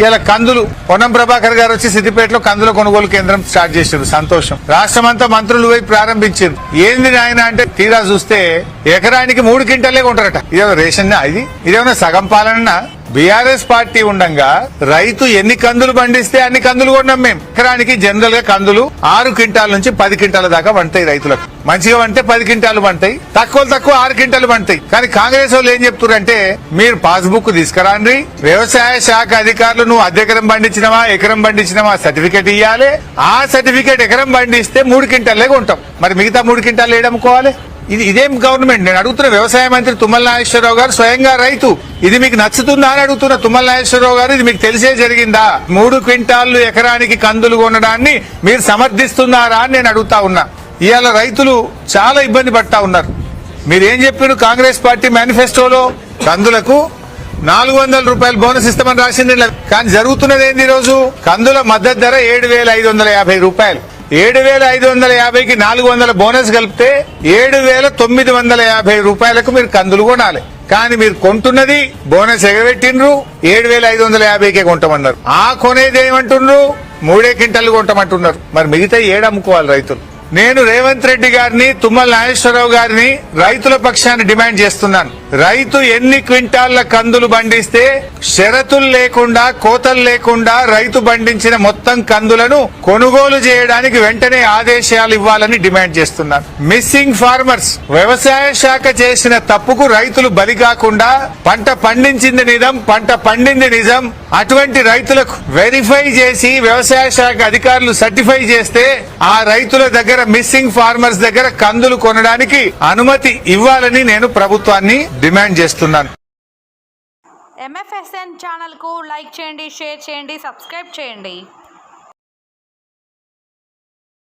ఇలా కందులు పొన్నం ప్రభాకర్ గారు వచ్చి సిద్దిపేటలో కందుల కొనుగోలు కేంద్రం స్టార్ట్ చేశారు. సంతోషం. రాష్ట్రమంతా మంత్రులు పోయి ప్రారంభించారు. ఏంది నాయన అంటే తీరా చూస్తే ఎకరానికి 3 క్వింటాలే కొంటారట. ఇదేమో రేషన్ ఇదేమన్నా సగం పాలన. బీఆర్ఎస్ పార్టీ ఉండగా రైతు ఎన్ని కందులు పండిస్తే అన్ని కందులు కొన్నాం మేము. ఎకరానికి జనరల్ గా కందులు 6 క్వింటాల నుంచి 10 క్వింటాల దాకా పండుతాయి రైతులకు. మంచిగా పంటే 10 క్వింటాలు పండుతాయి, తక్కువ 6 క్వింటాలు పండుతాయి. కానీ కాంగ్రెస్ వాళ్ళు ఏం చెప్తున్నారంటే మీరు పాస్బుక్ తీసుకురాండి, వ్యవసాయ శాఖ అధికారులు నువ్వు అద్దెకరం పండించినవా ఎకరం పండించినవా సర్టిఫికేట్ ఇవ్వాలి. ఆ సర్టిఫికేట్ ఎకరం పండిస్తే 3 క్వింటాలే కొంటాం. మరి మిగతా 3 క్వింటాలు ఏడమ్ముకోవాలి? ఇదేం గవర్నమెంట్? నేను అడుగుతున్న వ్యవసాయ మంత్రి తుమ్మల నాగేశ్వరరావు గారు స్వయంగా రైతు. ఇది మీకు నచ్చుతుందా అని అడుగుతున్న తుమ్మల నాగేశ్వరరావు గారు. ఇది మీకు తెలిసే జరిగిందా? 3 క్వింటాళ్లు ఎకరానికి కందులు కొనడాన్ని మీరు సమర్థిస్తున్నారా అని నేను అడుగుతా ఉన్నా. ఇవాళ రైతులు చాలా ఇబ్బంది పడతా ఉన్నారు. మీరేం చెప్పారు కాంగ్రెస్ పార్టీ మేనిఫెస్టోలో? కందులకు 400 రూపాయలు బోనస్ ఇస్తామని రాసింది. కానీ జరుగుతున్నది ఏంది? ఈ రోజు కందుల మద్దతు ధర 7,550 రూపాయలు. 7,550కి 400 బోనస్ కలిపితే 7,950 రూపాయలకు మీరు కందులు కొనాలి. కానీ మీరు కొంటున్నది బోనస్ ఎగబెట్టిండ్రు, 7,550కే కొంటామన్నారు. ఆ కొనేది ఏమంటున్నారు? 3 క్వింటాలు కొంటామంటున్నారు. మరి మిగతా ఏడమ్ముకోవాలి రైతులు? నేను రేవంత్ రెడ్డి గారిని తుమ్మల నాగేశ్వరరావు గారిని రైతుల పక్షాన్ని డిమాండ్ చేస్తున్నాను. రైతు ఎన్ని క్వింటాళ్ల కందులు పండిస్తే షరతులు లేకుండా కోతలు లేకుండా రైతు పండించిన మొత్తం కందులను కొనుగోలు చేయడానికి వెంటనే ఆదేశాలు ఇవ్వాలని డిమాండ్ చేస్తున్నాను. మిస్సింగ్ ఫార్మర్స్, వ్యవసాయ శాఖ చేసిన తప్పుకు రైతులు బలి కాకుండా పంట పండించింది నిజం, పంట పండింది నిజం, అటువంటి రైతులకు వెరిఫై చేసి వ్యవసాయ శాఖ అధికారులు సర్టిఫై చేస్తే ఆ రైతుల దగ్గర మిస్సింగ్ ఫార్మర్స్ దగ్గర కందులు కొనడానికి అనుమతి ఇవ్వాలని నేను ప్రభుత్వాన్ని డిమాండ్ చేస్తున్నాను. MFSN ఛానల్ కు లైక్ చేయండి, షేర్ చేయండి, సబ్స్క్రైబ్ చేయండి.